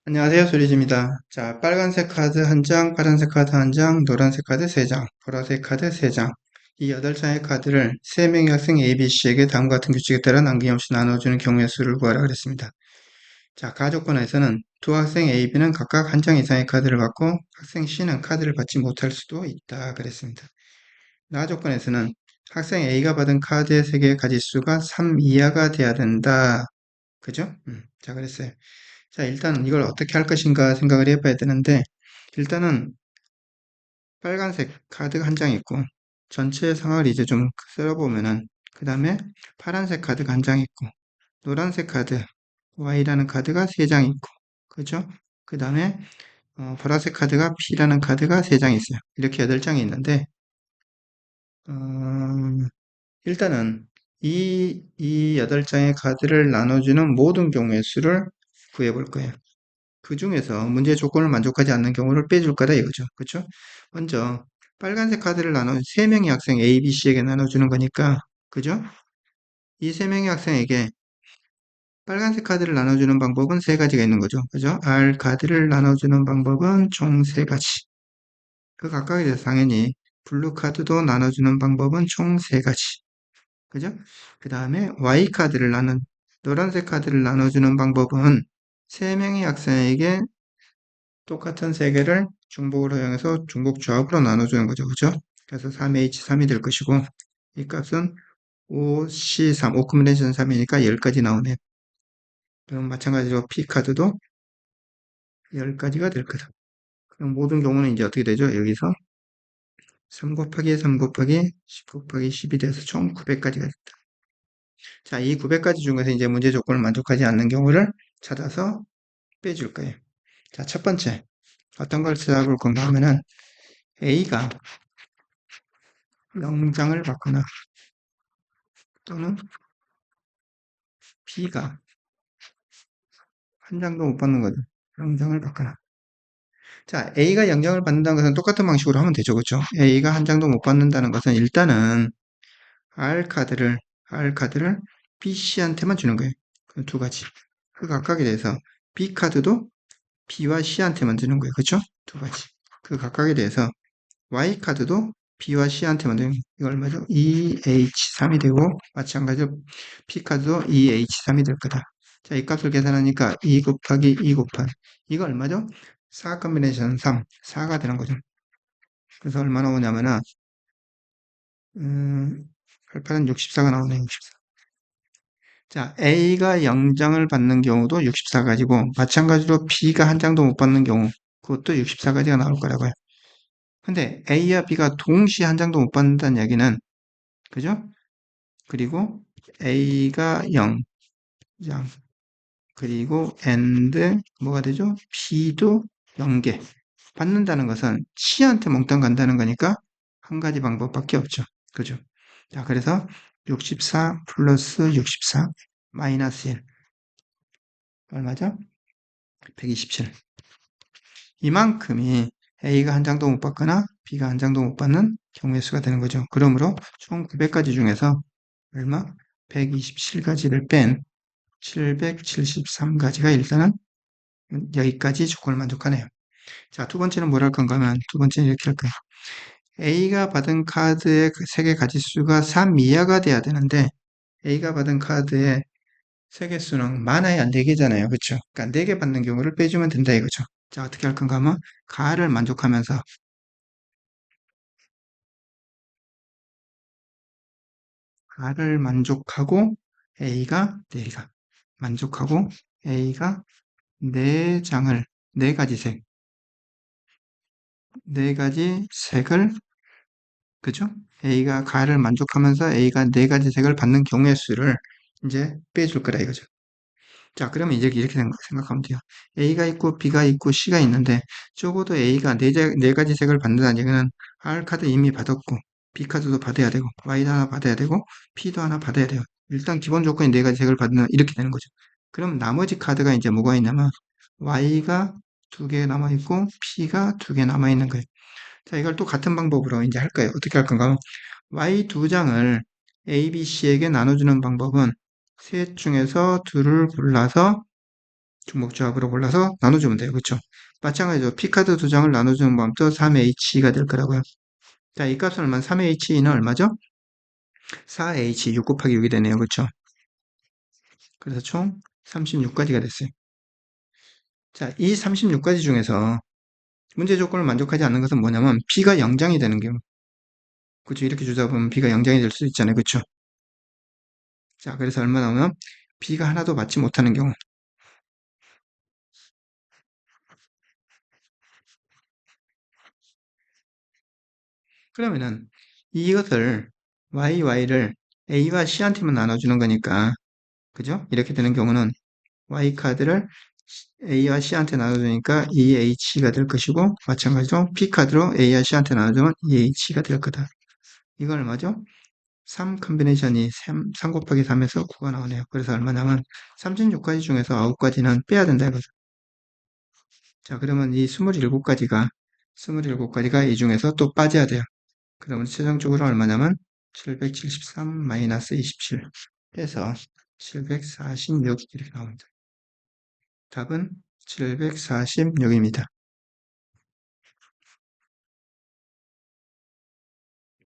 안녕하세요, 소리지입니다. 자, 빨간색 카드 한 장, 파란색 카드 한 장, 노란색 카드 3장, 보라색 카드 3장. 이 8장의 카드를 3명의 학생 A, B, C에게 다음과 같은 규칙에 따라 남김없이 나눠주는 경우의 수를 구하라 그랬습니다. 자, 가족권에서는 두 학생 A, B는 각각 한 장 이상의 카드를 받고 학생 C는 카드를 받지 못할 수도 있다 그랬습니다. 나조건에서는 학생 A가 받은 카드의 3개의 가지수가 3 이하가 돼야 된다. 그죠? 자, 그랬어요. 자, 일단 이걸 어떻게 할 것인가 생각을 해봐야 되는데, 일단은 빨간색 카드가 한 장 있고, 전체 상황을 이제 좀 쓸어보면은, 그 다음에 파란색 카드가 한 장 있고, 노란색 카드, Y라는 카드가 3장 있고, 그죠? 그 다음에 보라색 카드가 P라는 카드가 3장 있어요. 이렇게 8장이 있는데, 어, 일단은 이 8장의 카드를 나눠주는 모든 경우의 수를 구해볼 거예요. 그 중에서 문제 조건을 만족하지 않는 경우를 빼줄 거다 이거죠. 그렇죠? 먼저 빨간색 카드를 나눠 3명의 학생 A, B, C에게 나눠주는 거니까 그죠? 이 3명의 학생에게 빨간색 카드를 나눠주는 방법은 3가지가 있는 거죠. 그죠? R 카드를 나눠주는 방법은 총 3가지. 그 각각에 대해서 당연히 블루 카드도 나눠주는 방법은 총 3가지. 그죠? 그 다음에 Y 카드를 노란색 카드를 나눠주는 방법은 3명의 학생에게 똑같은 세 개를 중복을 허용해서 중복 조합으로 나눠주는 거죠. 그죠? 그래서 3H3이 될 것이고, 이 값은 5C3, 5 콤비네이션 3이니까 10가지 나오네. 그럼 마찬가지로 P카드도 10가지가 될 거다. 그럼 모든 경우는 이제 어떻게 되죠? 여기서 3 곱하기 3 곱하기 10 곱하기 10이 돼서 총 900가지가 됐다. 자, 이 900가지 중에서 이제 문제 조건을 만족하지 않는 경우를 찾아서 빼줄 거예요. 자, 첫 번째. 어떤 걸 찾아볼 건가 하면은 A가 0장을 받거나 또는 B가 한 장도 못 받는 거죠. 0장을 받거나. 자, A가 0장을 받는다는 것은 똑같은 방식으로 하면 되죠. 그렇죠? A가 한 장도 못 받는다는 것은 일단은 R 카드를 B, C한테만 주는 거예요. 그 두 가지. 그 각각에 대해서 B카드도 B와 C한테만 주는 거예요. 그렇죠? 두 가지. 그 각각에 대해서 Y카드도 B와 C한테만 주는 거예요. 이거 얼마죠? EH3이 되고 마찬가지로 P카드도 EH3이 될 거다. 자, 이 값을 계산하니까 2 곱하기 2 곱하기 이거 얼마죠? 4 컴비네이션 3, 4가 되는 거죠. 그래서 얼마 나오냐면은 88은 64가 나오네요. 64. 자, A가 0장을 받는 경우도 64 가지고 마찬가지로 B가 한 장도 못 받는 경우 그것도 64가지가 나올 거라고요. 근데 A와 B가 동시에 한 장도 못 받는다는 얘기는 그죠? 그리고 A가 0장 그리고 and 뭐가 되죠? B도 0개 받는다는 것은 C한테 몽땅 간다는 거니까 한 가지 방법밖에 없죠. 그죠? 자, 그래서 64 플러스 64 마이너스 1 얼마죠? 127 이만큼이 A가 한 장도 못 받거나 B가 한 장도 못 받는 경우의 수가 되는 거죠. 그러므로 총 900가지 중에서 얼마? 127가지를 뺀 773가지가 일단은 여기까지 조건을 만족하네요. 자, 두 번째는 뭘 할 건가 하면 두 번째는 이렇게 할 거예요. A가 받은 카드의 세개 가지수가 3 이하가 돼야 되는데 A가 받은 카드의 세개 수는 많아야 4개잖아요. 그렇죠? 그러니까 4개 받는 경우를 빼주면 된다 이거죠. 자, 어떻게 할 건가 하면 가를 만족하면서 가를 만족하고 A가 4가 만족하고 A가 4장을 4가지 색 4가지 색을 그죠? A가 가를 만족하면서 A가 4가지 색을 받는 경우의 수를 이제 빼줄 거라 이거죠. 자, 그러면 이제 이렇게 생각하면 돼요. A가 있고 B가 있고 C가 있는데 적어도 A가 4가지 색을 받는다는 얘기는 R카드 이미 받았고 B카드도 받아야 되고 Y도 하나 받아야 되고 P도 하나 받아야 돼요. 일단 기본 조건이 4가지 색을 받는 이렇게 되는 거죠. 그럼 나머지 카드가 이제 뭐가 있냐면 Y가 2개 남아있고 P가 2개 남아있는 거예요. 자, 이걸 또 같은 방법으로 이제 할 거예요. 어떻게 할 건가? Y 2장을 A, B, C에게 나눠주는 방법은 셋 중에서 둘을 골라서 중복조합으로 골라서 나눠주면 돼요. 그쵸? 마찬가지로 P카드 두 장을 나눠주는 방법도 3H가 될 거라고요. 자, 이 값은 얼마? 3H는 얼마죠? 4H, 6 곱하기 6이 되네요. 그쵸? 그래서 총 36가지가 됐어요. 자, 이 36가지 중에서 문제 조건을 만족하지 않는 것은 뭐냐면 B가 0장이 되는 경우. 그쵸? 이렇게 주다 보면 B가 0장이 될 수 있잖아요. 그쵸? 자, 그래서 얼마 나오면 B가 하나도 맞지 못하는 경우. 그러면은 이것을 Y를 A와 C한테만 나눠주는 거니까, 그죠? 이렇게 되는 경우는 Y카드를 A와 C한테 나눠주니까 EH가 될 것이고, 마찬가지로 P카드로 A와 C한테 나눠주면 EH가 될 거다. 이건 얼마죠? 3 컨비네이션이 3 곱하기 3에서 9가 나오네요. 그래서 얼마냐면 36가지 중에서 9가지는 빼야 된다 이거죠. 자, 그러면 이 27가지가 이 중에서 또 빠져야 돼요. 그러면 최종적으로 얼마냐면 773-27 해서 746 이렇게 나옵니다. 답은 746입니다.